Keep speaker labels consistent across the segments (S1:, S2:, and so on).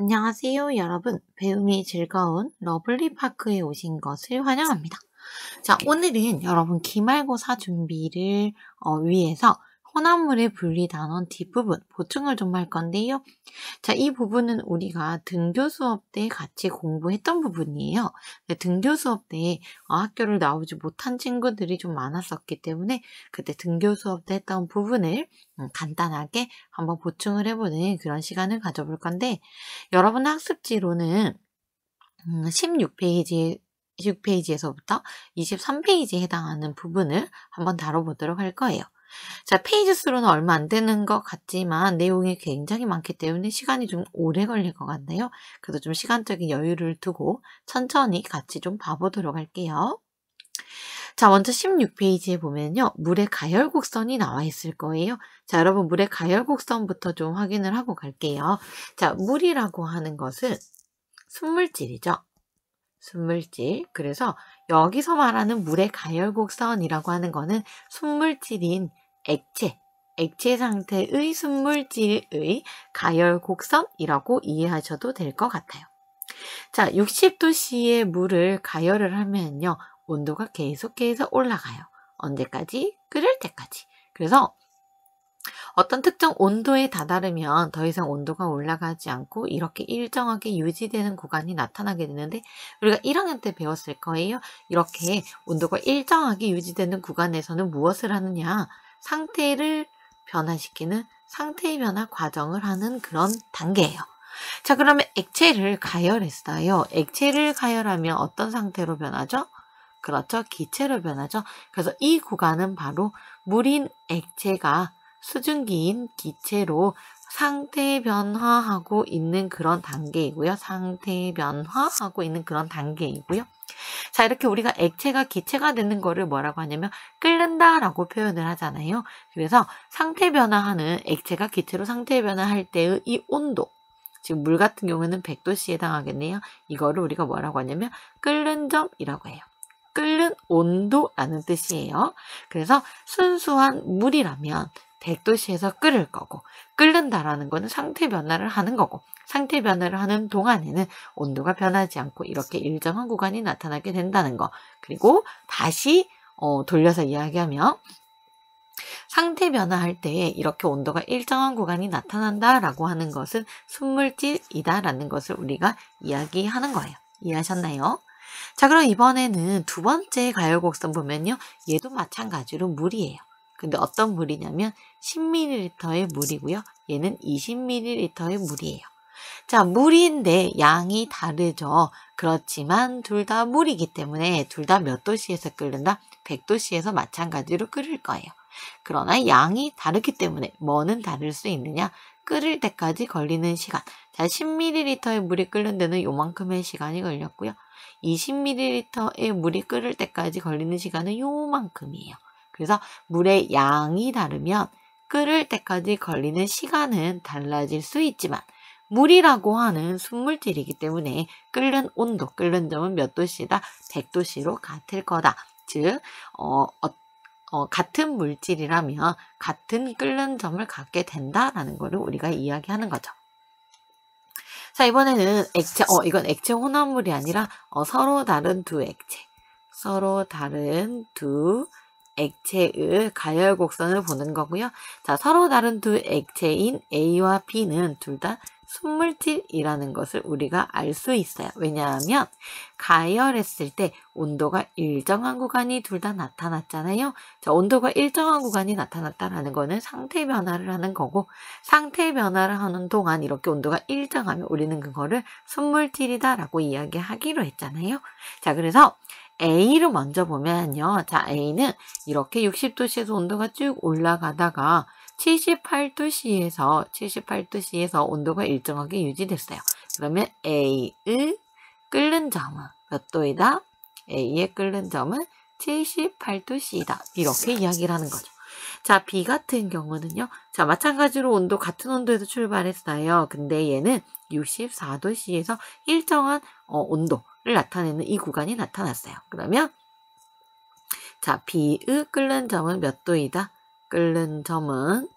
S1: 안녕하세요, 여러분. 배움이 즐거운 러블리파크에 오신 것을 환영합니다. 자, 오늘은 여러분 기말고사 준비를 위해서 혼합물의 분리 단원 뒷부분 보충을 좀 할 건데요. 자, 이 부분은 우리가 등교 수업 때 같이 공부했던 부분이에요. 등교 수업 때 학교를 나오지 못한 친구들이 좀 많았었기 때문에 그때 등교 수업 때 했던 부분을 간단하게 한번 보충을 해보는 그런 시간을 가져볼 건데, 여러분 학습지로는 16페이지에서부터 23페이지에 해당하는 부분을 한번 다뤄보도록 할 거예요. 자, 페이지 수로는 얼마 안 되는 것 같지만 내용이 굉장히 많기 때문에 시간이 좀 오래 걸릴 것 같네요. 그래서 좀 시간적인 여유를 두고 천천히 같이 좀 봐보도록 할게요. 자, 먼저 16페이지에 보면요, 물의 가열 곡선이 나와 있을 거예요. 자, 여러분 물의 가열 곡선부터 좀 확인을 하고 갈게요. 자, 물이라고 하는 것은 순물질이죠. 순물질. 그래서 여기서 말하는 물의 가열 곡선이라고 하는 거는 순물질인 액체 상태의 순물질의 가열 곡선이라고 이해하셔도 될 것 같아요. 자, 60도씨의 물을 가열을 하면요, 온도가 계속해서 올라가요. 언제까지? 끓을 때까지. 그래서 어떤 특정 온도에 다다르면 더 이상 온도가 올라가지 않고 이렇게 일정하게 유지되는 구간이 나타나게 되는데, 우리가 1학년 때 배웠을 거예요. 이렇게 온도가 일정하게 유지되는 구간에서는 무엇을 하느냐? 상태를 변화시키는 상태의 변화 과정을 하는 그런 단계예요. 자, 그러면 액체를 가열했어요. 액체를 가열하면 어떤 상태로 변하죠? 그렇죠. 기체로 변하죠. 그래서 이 구간은 바로 물인 액체가 수증기인 기체로 상태 변화하고 있는 그런 단계이고요. 상태 변화하고 있는 그런 단계이고요. 자, 이렇게 우리가 액체가 기체가 되는 거를 뭐라고 하냐면 끓는다라고 표현을 하잖아요. 그래서 상태 변화하는 액체가 기체로 상태 변화할 때의 이 온도, 지금 물 같은 경우는 100도씨에 해당하겠네요. 이거를 우리가 뭐라고 하냐면 끓는 점이라고 해요. 끓는 온도라는 뜻이에요. 그래서 순수한 물이라면 100도씨에서 끓을 거고, 끓는다라는 거는 상태 변화를 하는 거고, 상태 변화를 하는 동안에는 온도가 변하지 않고 이렇게 일정한 구간이 나타나게 된다는 거. 그리고 다시 돌려서 이야기하면 상태 변화할 때 이렇게 온도가 일정한 구간이 나타난다라고 하는 것은 순물질이다라는 것을 우리가 이야기하는 거예요. 이해하셨나요? 자, 그럼 이번에는 두 번째 가열곡선 보면요, 얘도 마찬가지로 물이에요. 근데 어떤 물이냐면 10ml의 물이고요. 얘는 20ml의 물이에요. 자, 물인데 양이 다르죠. 그렇지만 둘 다 물이기 때문에 둘 다 몇 도씨에서 끓는다? 100도씨에서 마찬가지로 끓을 거예요. 그러나 양이 다르기 때문에 뭐는 다를 수 있느냐? 끓을 때까지 걸리는 시간. 자, 10ml의 물이 끓는 데는 요만큼의 시간이 걸렸고요. 20ml의 물이 끓을 때까지 걸리는 시간은 요만큼이에요. 그래서 물의 양이 다르면 끓을 때까지 걸리는 시간은 달라질 수 있지만 물이라고 하는 순물질이기 때문에 끓는 온도, 끓는 점은 몇 도씨다? 100도씨로 같을 거다. 즉 같은 물질이라면 같은 끓는 점을 갖게 된다라는 것을 우리가 이야기하는 거죠. 자, 이번에는 이건 액체 혼합물이 아니라 서로 다른 두 액체. 서로 다른 두 액체의 가열 곡선을 보는 거고요. 자, 서로 다른 두 액체인 A와 B는 둘 다 순물질이라는 것을 우리가 알 수 있어요. 왜냐하면 가열했을 때 온도가 일정한 구간이 둘 다 나타났잖아요. 자, 온도가 일정한 구간이 나타났다라는 거는 상태 변화를 하는 거고, 상태 변화를 하는 동안 이렇게 온도가 일정하면 우리는 그거를 순물질이다라고 이야기하기로 했잖아요. 자, 그래서 A를 먼저 보면요. 자, A는 이렇게 60도씨에서 온도가 쭉 올라가다가 78도씨에서 온도가 일정하게 유지됐어요. 그러면 A의 끓는 점은 몇 도이다? A의 끓는 점은 78도씨이다. 이렇게 이야기를 하는 거죠. 자, B 같은 경우는요. 자, 마찬가지로 같은 온도에서 출발했어요. 근데 얘는 64도씨에서 일정한 온도를 나타내는 이 구간이 나타났어요. 그러면 자, B의 끓는 점은 몇 도이다? 끓는 점은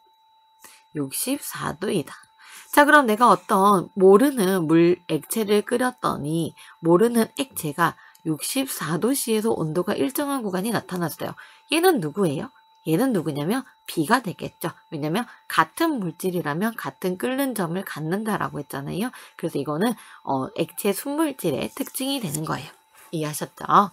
S1: 64도이다. 자, 그럼 내가 어떤 모르는 액체를 끓였더니 모르는 액체가 64도씨에서 온도가 일정한 구간이 나타났어요. 얘는 누구예요? 얘는 누구냐면 B가 되겠죠. 왜냐면 같은 물질이라면 같은 끓는 점을 갖는다라고 했잖아요. 그래서 이거는 액체 순물질의 특징이 되는 거예요. 이해하셨죠?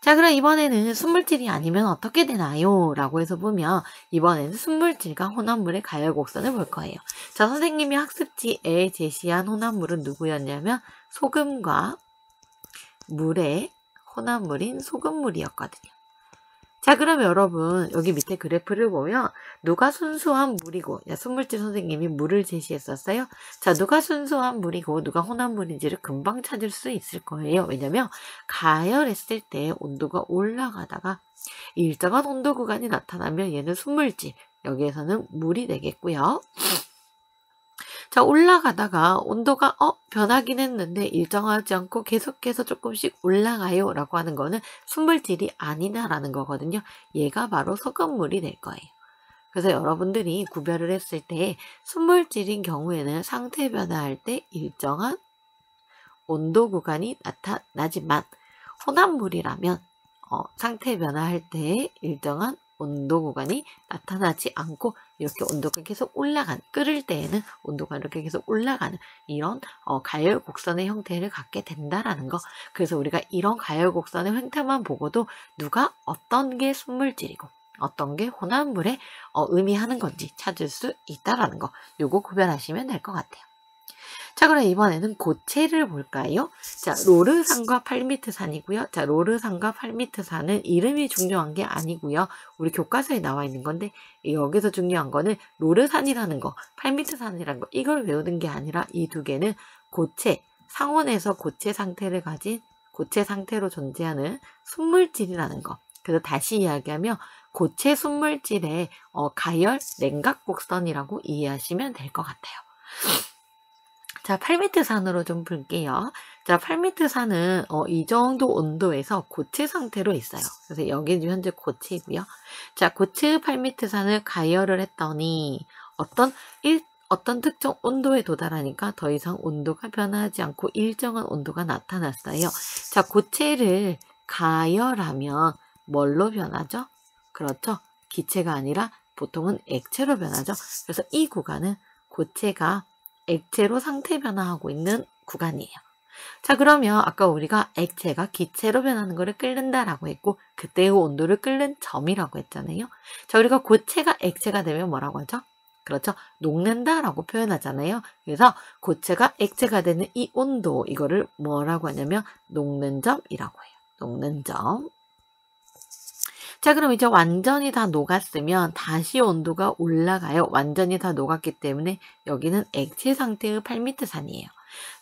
S1: 자, 그럼 이번에는 순물질이 아니면 어떻게 되나요? 라고 해서 보면 이번에는 순물질과 혼합물의 가열 곡선을 볼 거예요. 자, 선생님이 학습지에 제시한 혼합물은 누구였냐면 소금과 물의 혼합물인 소금물이었거든요. 자, 그럼 여러분 여기 밑에 그래프를 보면 누가 순수한 물이고, 순물질 선생님이 물을 제시했었어요. 자, 누가 순수한 물이고 누가 혼합물인지를 금방 찾을 수 있을 거예요. 왜냐면 가열했을 때 온도가 올라가다가 일정한 온도 구간이 나타나면 얘는 순물질, 여기에서는 물이 되겠고요. 자, 올라가다가 온도가 변하긴 했는데 일정하지 않고 계속해서 조금씩 올라가요 라고 하는 거는 순물질이 아니다라는 거거든요. 얘가 바로 소금물이 될 거예요. 그래서 여러분들이 구별을 했을 때 순물질인 경우에는 상태 변화할 때 일정한 온도 구간이 나타나지만 혼합물이라면 상태 변화할 때 일정한 온도 구간이 나타나지 않고 이렇게 온도가 계속 올라가는, 끓을 때에는 온도가 이렇게 계속 올라가는 이런 가열 곡선의 형태를 갖게 된다라는 거. 그래서 우리가 이런 가열 곡선의 형태만 보고도 누가 어떤 게 순물질이고 어떤 게 혼합물에 의미하는 건지 찾을 수 있다라는 거. 요거 구별하시면 될 것 같아요. 자, 그럼 이번에는 고체를 볼까요? 자, 로르산과 팔미트산이고요. 자, 로르산과 팔미트산은 이름이 중요한 게 아니고요. 우리 교과서에 나와 있는 건데 여기서 중요한 거는 로르산이라는 거, 팔미트산이라는 거, 이걸 외우는 게 아니라 이 두 개는 고체, 상온에서 고체 상태를 가진, 고체 상태로 존재하는 순물질이라는 거. 그래서 다시 이야기하면 고체 순물질의 가열 냉각 곡선이라고 이해하시면 될 것 같아요. 자, 팔미트산으로 좀 볼게요. 자, 팔미트산은 이 정도 온도에서 고체 상태로 있어요. 그래서 여기는 현재 고체이고요. 자, 고체 팔미트산을 가열을 했더니 어떤 특정 온도에 도달하니까 더 이상 온도가 변하지 않고 일정한 온도가 나타났어요. 자, 고체를 가열하면 뭘로 변하죠? 그렇죠. 기체가 아니라 보통은 액체로 변하죠. 그래서 이 구간은 고체가 액체로 상태 변화하고 있는 구간이에요. 자, 그러면 아까 우리가 액체가 기체로 변하는 것을 끓는다라고 했고 그때의 온도를 끓는 점이라고 했잖아요. 자, 우리가 고체가 액체가 되면 뭐라고 하죠? 그렇죠. 녹는다라고 표현하잖아요. 그래서 고체가 액체가 되는 이 온도, 이거를 뭐라고 하냐면 녹는 점이라고 해요. 녹는 점. 자, 그럼 이제 완전히 다 녹았으면 다시 온도가 올라가요. 완전히 다 녹았기 때문에 여기는 액체 상태의 팔미트산이에요.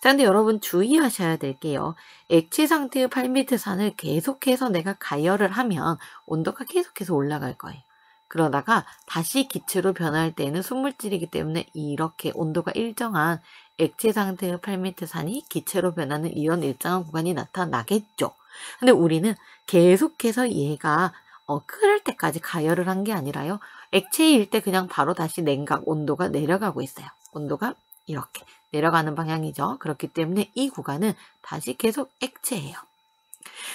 S1: 자, 근데 여러분 주의하셔야 될 게요. 액체 상태의 팔미트산을 계속해서 내가 가열을 하면 온도가 계속해서 올라갈 거예요. 그러다가 다시 기체로 변할 때는 순물질이기 때문에 이렇게 온도가 일정한 액체 상태의 팔미트산이 기체로 변하는 이런 일정한 구간이 나타나겠죠. 근데 우리는 계속해서 얘가 끓을 때까지 가열을 한 게 아니라요. 액체일 때 그냥 바로 다시 냉각 온도가 내려가고 있어요. 온도가 이렇게 내려가는 방향이죠. 그렇기 때문에 이 구간은 다시 계속 액체예요.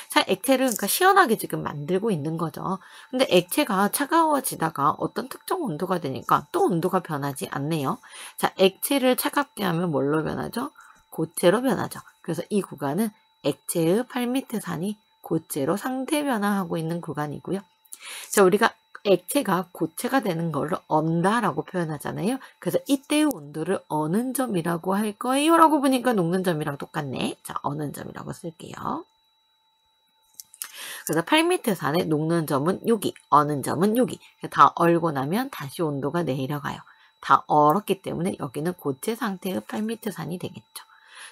S1: 자, 액체를 그러니까 시원하게 지금 만들고 있는 거죠. 근데 액체가 차가워지다가 어떤 특정 온도가 되니까 또 온도가 변하지 않네요. 자, 액체를 차갑게 하면 뭘로 변하죠? 고체로 변하죠. 그래서 이 구간은 액체의 팔미트산이 고체로 상태 변화하고 있는 구간이고요. 자, 우리가 액체가 고체가 되는 거를 언다라고 표현하잖아요. 그래서 이때의 온도를 어는 점이라고 할 거예요. 라고 보니까 녹는 점이랑 똑같네. 자, 어는 점이라고 쓸게요. 그래서 팔미트산의 녹는 점은 여기, 어는 점은 여기. 다 얼고 나면 다시 온도가 내려가요. 다 얼었기 때문에 여기는 고체 상태의 팔미트산이 되겠죠.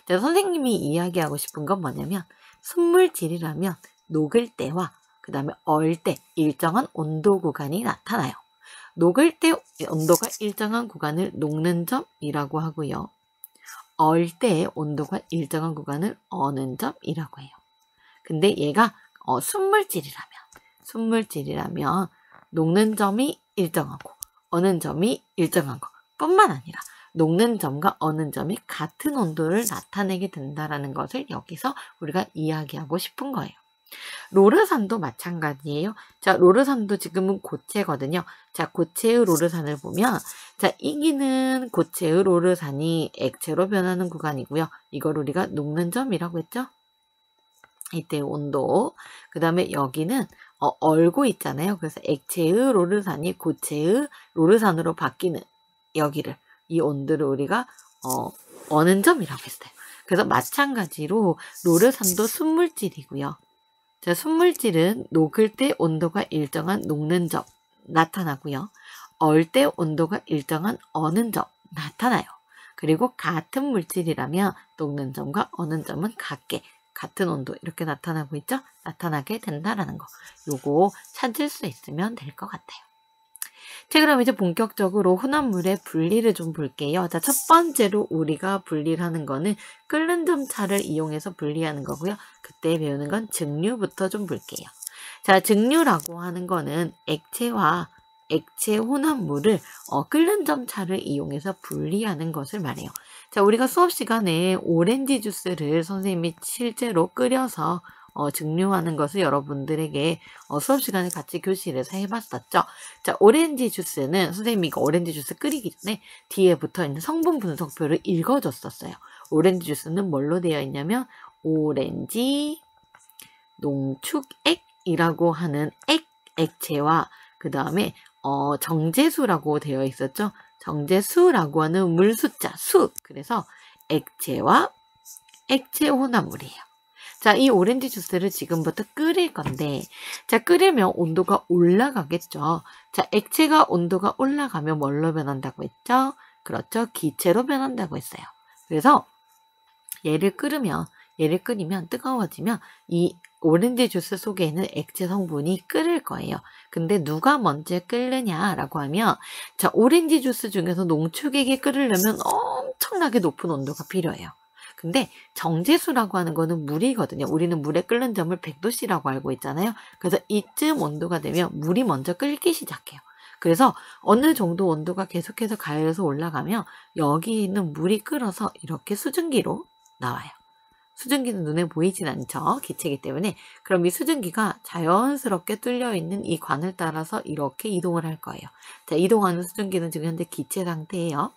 S1: 자, 선생님이 이야기하고 싶은 건 뭐냐면 순물질이라면 녹을 때와 그 다음에 얼 때 일정한 온도 구간이 나타나요. 녹을 때 온도가 일정한 구간을 녹는 점이라고 하고요. 얼 때의 온도가 일정한 구간을 어는 점이라고 해요. 근데 얘가 순물질이라면 녹는 점이 일정하고 어는 점이 일정한 것 뿐만 아니라 녹는 점과 어는 점이 같은 온도를 나타내게 된다라는 것을 여기서 우리가 이야기하고 싶은 거예요. 로르산도 마찬가지예요. 자, 로르산도 지금은 고체거든요. 자, 고체의 로르산을 보면, 자, 이기는 고체의 로르산이 액체로 변하는 구간이고요. 이걸 우리가 녹는 점이라고 했죠. 이때 온도. 그 다음에 여기는 얼고 있잖아요. 그래서 액체의 로르산이 고체의 로르산으로 바뀌는 여기를, 이 온도를 우리가 어는 점이라고 했어요. 그래서 마찬가지로 로르산도 순물질이고요. 자, 순물질은 녹을 때 온도가 일정한 녹는 점 나타나고요. 얼 때 온도가 일정한 어는 점 나타나요. 그리고 같은 물질이라면 녹는 점과 어는 점은 같은 온도 이렇게 나타나고 있죠? 나타나게 된다라는 거. 요거 찾을 수 있으면 될 것 같아요. 자, 그럼 이제 본격적으로 혼합물의 분리를 좀 볼게요. 자, 첫 번째로 우리가 분리를 하는 거는 끓는 점차를 이용해서 분리하는 거고요. 그때 배우는 건 증류부터 좀 볼게요. 자, 증류라고 하는 거는 액체와 액체 혼합물을 끓는 점차를 이용해서 분리하는 것을 말해요. 자, 우리가 수업 시간에 오렌지 주스를 선생님이 실제로 끓여서 증류하는 것을 여러분들에게 수업 시간에 같이 교실에서 해봤었죠. 자, 오렌지 주스는 선생님이 이거 오렌지 주스 끓이기 전에 뒤에 붙어있는 성분 분석표를 읽어줬었어요. 오렌지 주스는 뭘로 되어 있냐면 오렌지 농축액이라고 하는 액체와 그 다음에 정제수라고 되어 있었죠. 정제수라고 하는 물수자 수. 그래서 액체와 액체 혼합물이에요. 자, 이 오렌지 주스를 지금부터 끓일 건데, 자, 끓이면 온도가 올라가겠죠. 자, 액체가 온도가 올라가면 뭘로 변한다고 했죠? 그렇죠. 기체로 변한다고 했어요. 그래서 얘를 끓이면 뜨거워지면 이 오렌지 주스 속에 있는 액체 성분이 끓을 거예요. 근데 누가 먼저 끓느냐라고 하면, 자, 오렌지 주스 중에서 농축액이 끓으려면 엄청나게 높은 온도가 필요해요. 근데 정제수라고 하는 거는 물이거든요. 우리는 물에 끓는 점을 100도씨라고 알고 있잖아요. 그래서 이쯤 온도가 되면 물이 먼저 끓기 시작해요. 그래서 어느 정도 온도가 계속해서 가열해서 올라가면 여기 있는 물이 끓어서 이렇게 수증기로 나와요. 수증기는 눈에 보이진 않죠. 기체이기 때문에. 그럼 이 수증기가 자연스럽게 뚫려있는 이 관을 따라서 이렇게 이동을 할 거예요. 자, 이동하는 수증기는 지금 현재 기체 상태예요.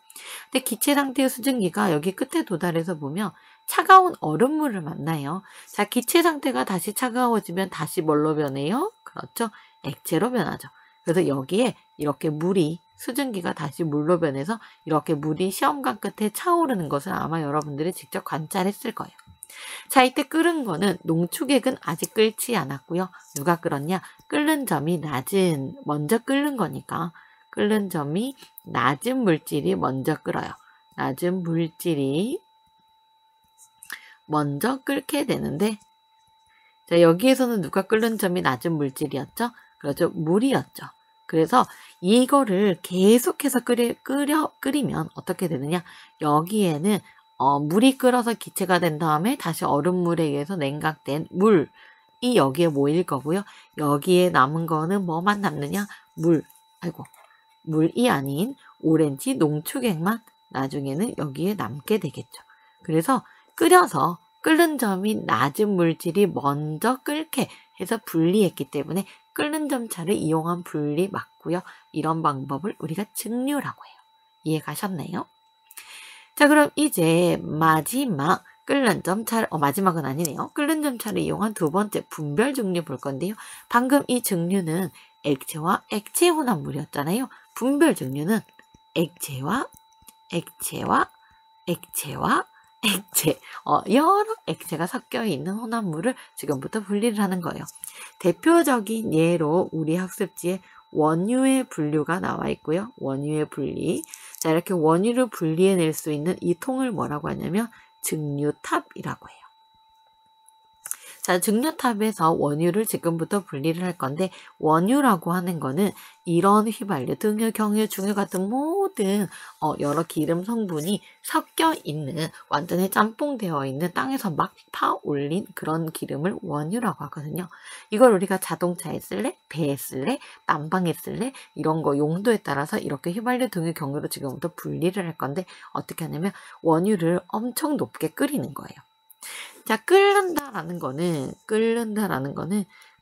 S1: 근데 기체 상태의 수증기가 여기 끝에 도달해서 보면 차가운 얼음물을 만나요. 자, 기체 상태가 다시 차가워지면 다시 뭘로 변해요? 그렇죠. 액체로 변하죠. 그래서 여기에 이렇게 수증기가 다시 물로 변해서 이렇게 물이 시험관 끝에 차오르는 것을 아마 여러분들이 직접 관찰했을 거예요. 자, 이때 끓은 거는 농축액은 아직 끓지 않았고요. 누가 끓었냐? 끓는 점이 먼저 끓는 거니까 끓는 점이 낮은 물질이 먼저 끓어요. 낮은 물질이 먼저 끓게 되는데, 자, 여기에서는 누가 끓는 점이 낮은 물질이었죠? 그렇죠. 물이었죠. 그래서 이거를 계속해서 끓이면 어떻게 되느냐? 여기에는 물이 끓어서 기체가 된 다음에 다시 얼음물에 의해서 냉각된 물이 여기에 모일 거고요. 여기에 남은 거는 뭐만 남느냐? 물이 아닌 오렌지 농축액만 나중에는 여기에 남게 되겠죠. 그래서 끓여서 끓는 점이 낮은 물질이 먼저 끓게 해서 분리했기 때문에 끓는 점차를 이용한 분리 맞고요. 이런 방법을 우리가 증류라고 해요. 이해 가셨나요? 자, 그럼 이제 마지막 끓는 점차를, 마지막은 아니네요. 끓는 점차를 이용한 두 번째 분별 증류 볼 건데요. 방금 이 증류는 액체와 액체 혼합물이었잖아요. 분별 증류는 액체와 액체, 여러 액체가 섞여 있는 혼합물을 지금부터 분리를 하는 거예요. 대표적인 예로 우리 학습지에 원유의 분류가 나와 있고요. 원유의 분리. 자, 이렇게 원유를 분리해낼 수 있는 이 통을 뭐라고 하냐면 증류탑이라고 해요. 자, 증류탑에서 원유를 지금부터 분리를 할 건데 원유라고 하는 거는 이런 휘발유, 등유, 경유, 중유 같은 모든 여러 기름 성분이 섞여 있는 완전히 짬뽕되어 있는 땅에서 막 파 올린 그런 기름을 원유라고 하거든요. 이걸 우리가 자동차에 쓸래? 배에 쓸래? 난방에 쓸래? 이런 거 용도에 따라서 이렇게 휘발유, 등유, 경유로 지금부터 분리를 할 건데 어떻게 하냐면 원유를 엄청 높게 끓이는 거예요. 자, 끓는다라는 거는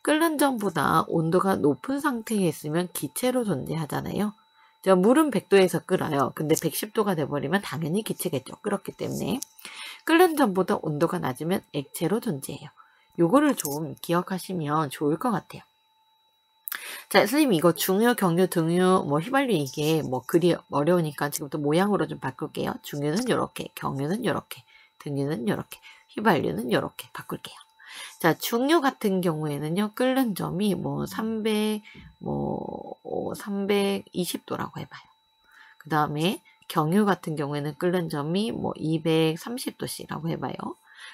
S1: 끓는 전보다 온도가 높은 상태에 있으면 기체로 존재하잖아요. 자, 물은 100도에서 끓어요. 근데 110도가 돼버리면 당연히 기체겠죠. 끓었기 때문에. 끓는 전보다 온도가 낮으면 액체로 존재해요. 요거를 좀 기억하시면 좋을 것 같아요. 자, 선생님 이거 중유, 경유, 등유, 휘발유 이게 글이 어려우니까 지금부터 모양으로 좀 바꿀게요. 중유는 요렇게, 경유는 요렇게, 등유는 요렇게, 휘발유는 요렇게 바꿀게요. 자, 중유 같은 경우에는요, 끓는 점이 320도라고 해봐요. 그 다음에 경유 같은 경우에는 끓는 점이 230도씨라고 해봐요.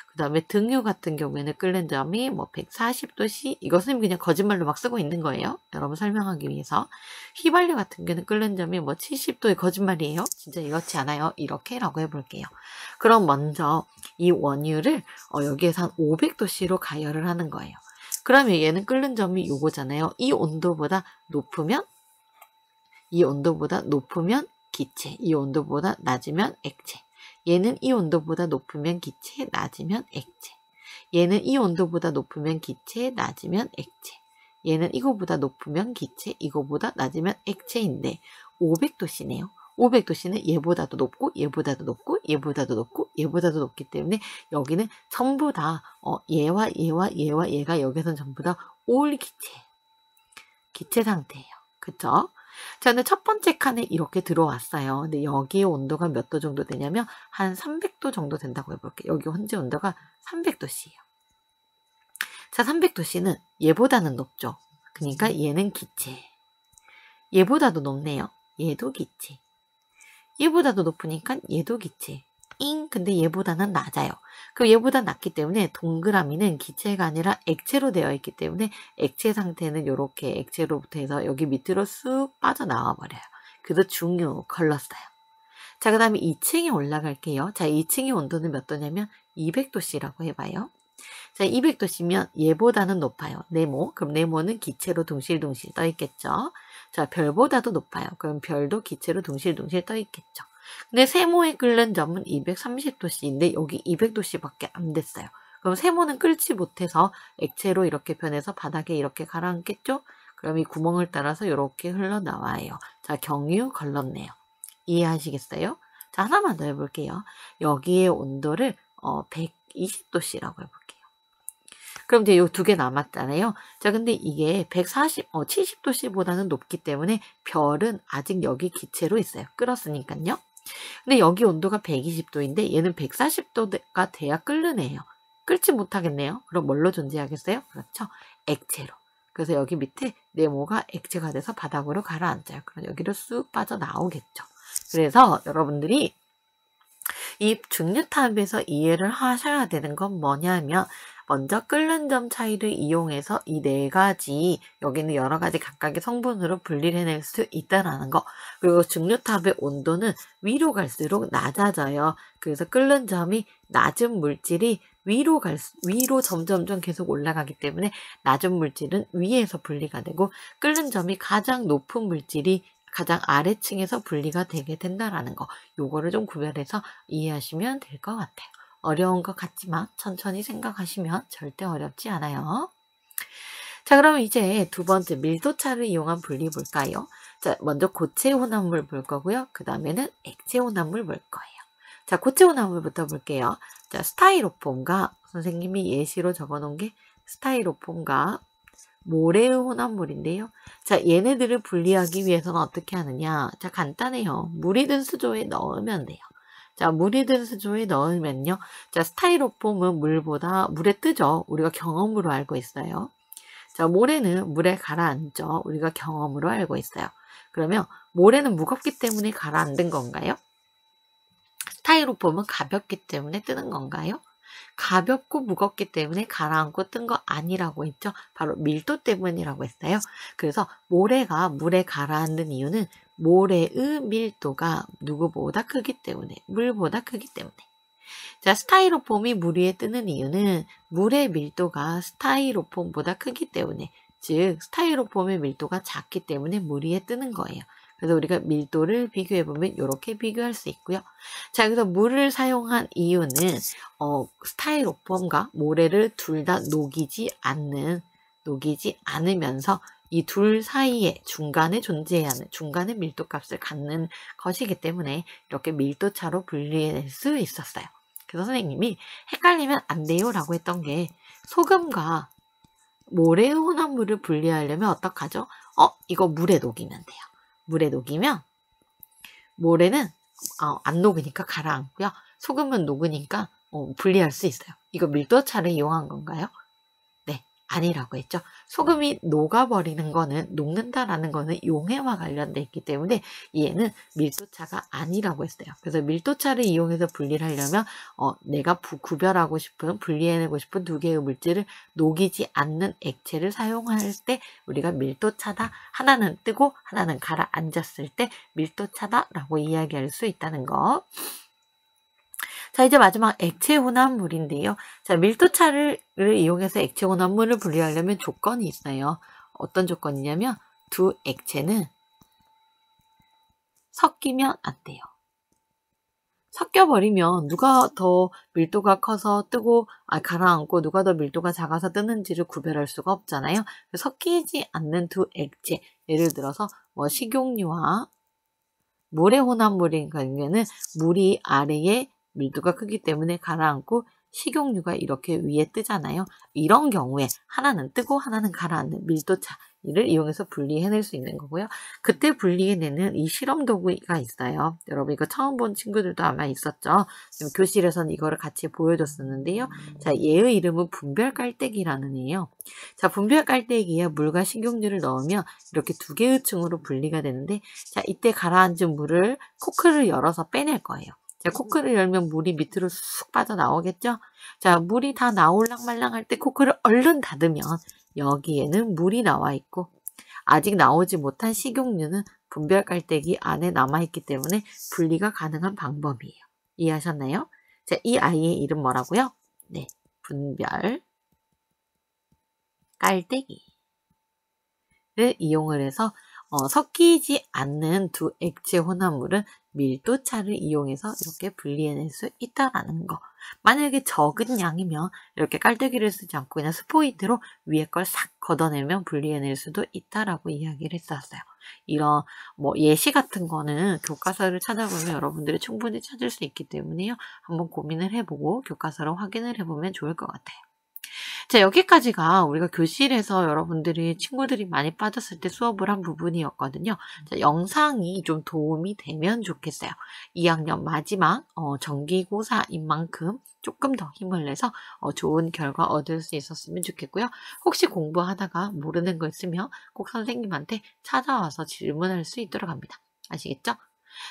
S1: 그 다음에 등유 같은 경우에는 끓는 점이 140도씨. 이것은 그냥 거짓말로 막 쓰고 있는 거예요. 여러분 설명하기 위해서. 휘발유 같은 경우는 끓는 점이 70도의 거짓말이에요. 진짜 이렇지 않아요. 이렇게라고 해볼게요. 그럼 먼저 이 원유를 여기에서 한 500도씨로 가열을 하는 거예요. 그러면 얘는 끓는 점이 요거잖아요. 이 온도보다 높으면 기체, 이 온도보다 낮으면 액체. 얘는 이 온도보다 높으면 기체, 낮으면 액체. 얘는 이 온도보다 높으면 기체, 낮으면 액체. 얘는 이거보다 높으면 기체, 이거보다 낮으면 액체인데 500도씨네요. 500도씨는 얘보다도 높고 얘보다도 높고 얘보다도 높고 얘보다도 높기 때문에 여기는 전부 다 얘와 얘가 여기서는 전부 다 올 기체 상태예요. 그쵸? 자, 근데 첫 번째 칸에 이렇게 들어왔어요. 근데 여기에 온도가 몇 도 정도 되냐면 한 300도 정도 된다고 해볼게요. 여기 현재 온도가 300도씨예요. 자, 300도씨는 얘보다는 높죠. 그러니까 얘는 기체. 얘보다도 높네요. 얘도 기체. 얘보다도 높으니까 얘도 기체. 근데 얘보다는 낮아요. 그럼 얘보다 낮기 때문에 동그라미는 기체가 아니라 액체로 되어 있기 때문에 액체 상태는 이렇게 액체로부터 해서 여기 밑으로 쑥 빠져나와 버려요. 그래서 중유 걸렀어요. 자, 그 다음에 2층에 올라갈게요. 자, 2층의 온도는 몇 도냐면 200도씨라고 해봐요. 자, 200도씨면 얘보다는 높아요. 네모. 그럼 네모는 기체로 둥실둥실 떠 있겠죠. 자, 별보다도 높아요. 그럼 별도 기체로 둥실둥실 떠 있겠죠. 근데 세모에 끓는 점은 230도씨인데 여기 200도씨밖에 안 됐어요. 그럼 세모는 끓지 못해서 액체로 이렇게 변해서 바닥에 이렇게 가라앉겠죠? 그럼 이 구멍을 따라서 이렇게 흘러나와요. 자, 경유 걸렀네요. 이해하시겠어요? 자, 하나만 더 해볼게요. 여기에 온도를 120도씨라고 해볼게요. 그럼 이제 요 두 개 남았잖아요. 자, 근데 이게 70도씨보다는 높기 때문에 별은 아직 여기 기체로 있어요. 끓었으니까요. 근데 여기 온도가 120도인데 얘는 140도가 돼야 끓는 애요. 끓지 못하겠네요. 그럼 뭘로 존재하겠어요? 그렇죠. 액체로. 그래서 여기 밑에 네모가 액체가 돼서 바닥으로 가라앉아요. 그럼 여기로 쑥 빠져나오겠죠. 그래서 여러분들이 이 중류탑에서 이해를 하셔야 되는 건 뭐냐면 먼저 끓는 점 차이를 이용해서 이 네 가지, 여기는 여러 가지 각각의 성분으로 분리를 해낼 수 있다는 거. 그리고 중류탑의 온도는 위로 갈수록 낮아져요. 그래서 끓는 점이 낮은 물질이 위로 점점점 계속 올라가기 때문에 낮은 물질은 위에서 분리가 되고 끓는 점이 가장 높은 물질이 가장 아래층에서 분리가 되게 된다라는 거. 요거를 좀 구별해서 이해하시면 될 것 같아요. 어려운 것 같지만 천천히 생각하시면 절대 어렵지 않아요. 자, 그럼 이제 두 번째 밀도차를 이용한 분리 볼까요? 자, 먼저 고체 혼합물 볼 거고요. 그 다음에는 액체 혼합물 볼 거예요. 자, 고체 혼합물부터 볼게요. 자, 스타이로폼과 선생님이 예시로 적어 놓은 게 스타이로폼과 모래의 혼합물인데요. 자, 얘네들을 분리하기 위해서는 어떻게 하느냐? 자, 간단해요. 물이 든 수조에 넣으면 돼요. 자, 물이 든 수조에 넣으면요. 자, 스타이로폼은 물에 뜨죠. 우리가 경험으로 알고 있어요. 자, 모래는 물에 가라앉죠. 우리가 경험으로 알고 있어요. 그러면 모래는 무겁기 때문에 가라앉은 건가요? 스타이로폼은 가볍기 때문에 뜨는 건가요? 가볍고 무겁기 때문에 가라앉고 뜬 거 아니라고 했죠. 바로 밀도 때문이라고 했어요. 그래서 모래가 물에 가라앉는 이유는 모래의 밀도가 누구보다 크기 때문에, 물보다 크기 때문에. 자, 스타이로폼이 물 위에 뜨는 이유는 물의 밀도가 스타이로폼보다 크기 때문에, 즉 스타이로폼의 밀도가 작기 때문에 물 위에 뜨는 거예요. 그래서 우리가 밀도를 비교해보면 이렇게 비교할 수 있고요. 자, 그래서 물을 사용한 이유는 스타이로폼과 모래를 둘 다 녹이지 않으면서 이 둘 사이에 중간에 존재하는 중간의 밀도값을 갖는 것이기 때문에 이렇게 밀도차로 분리해낼 수 있었어요. 그래서 선생님이 헷갈리면 안 돼요 라고 했던 게, 소금과 모래의 혼합물을 분리하려면 어떡하죠? 이거 물에 녹이면 돼요. 물에 녹이면 모래는 안 녹으니까 가라앉고요. 소금은 녹으니까 분리할 수 있어요. 이거 밀도차를 이용한 건가요? 네, 아니라고 했죠. 소금이 녹아버리는 거는, 녹는다라는 거는 용해와 관련돼 있기 때문에 얘는 밀도차가 아니라고 했어요. 그래서 밀도차를 이용해서 분리를 하려면 내가 구별하고 싶은, 분리해내고 싶은 두 개의 물질을 녹이지 않는 액체를 사용할 때 우리가 밀도차다, 하나는 뜨고 하나는 가라앉았을 때 밀도차다라고 이야기할 수 있다는 거. 자, 이제 마지막 액체 혼합물인데요. 자, 밀도차를 이용해서 액체 혼합물을 분리하려면 조건이 있어요. 어떤 조건이냐면 두 액체는 섞이면 안 돼요. 섞여버리면 누가 더 밀도가 커서 뜨고 가라앉고 누가 더 밀도가 작아서 뜨는지를 구별할 수가 없잖아요. 섞이지 않는 두 액체, 예를 들어서 식용유와 모래 혼합물인 경우에는 물이 아래에 밀도가 크기 때문에 가라앉고 식용유가 이렇게 위에 뜨잖아요. 이런 경우에 하나는 뜨고 하나는 가라앉는 밀도차를 이용해서 분리해낼 수 있는 거고요. 그때 분리해내는 이 실험 도구가 있어요. 여러분 이거 처음 본 친구들도 아마 있었죠. 교실에서는 이거를 같이 보여줬었는데요. 자, 얘의 이름은 분별 깔때기라는 애예요. 자, 분별 깔때기에 물과 식용유를 넣으면 이렇게 두 개의 층으로 분리가 되는데, 자, 이때 가라앉은 물을 코크를 열어서 빼낼 거예요. 자, 코크를 열면 물이 밑으로 쑥 빠져나오겠죠? 자, 물이 다 나올랑 말랑 할 때 코크를 얼른 닫으면 여기에는 물이 나와 있고, 아직 나오지 못한 식용유는 분별 깔때기 안에 남아있기 때문에 분리가 가능한 방법이에요. 이해하셨나요? 자, 이 아이의 이름 뭐라고요? 네, 분별 깔때기를 이용을 해서 섞이지 않는 두 액체 혼합물은 밀도차를 이용해서 이렇게 분리해낼 수 있다라는 거. 만약에 적은 양이면 이렇게 깔때기를 쓰지 않고 그냥 스포이트로 위에 걸 싹 걷어내면 분리해낼 수도 있다라고 이야기를 했었어요. 이런 예시 같은 거는 교과서를 찾아보면 여러분들이 충분히 찾을 수 있기 때문에요. 한번 고민을 해보고 교과서를 확인을 해보면 좋을 것 같아요. 자, 여기까지가 우리가 교실에서 여러분들이 친구들이 많이 빠졌을 때 수업을 한 부분이었거든요. 자, 영상이 좀 도움이 되면 좋겠어요. 2학년 마지막 정기고사인 만큼 조금 더 힘을 내서 좋은 결과 얻을 수 있었으면 좋겠고요. 혹시 공부하다가 모르는 거 있으면 꼭 선생님한테 찾아와서 질문할 수 있도록 합니다. 아시겠죠?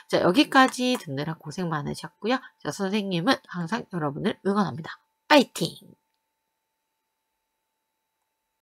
S1: 자, 여기까지 듣느라 고생 많으셨고요. 자, 선생님은 항상 여러분을 응원합니다. 파이팅!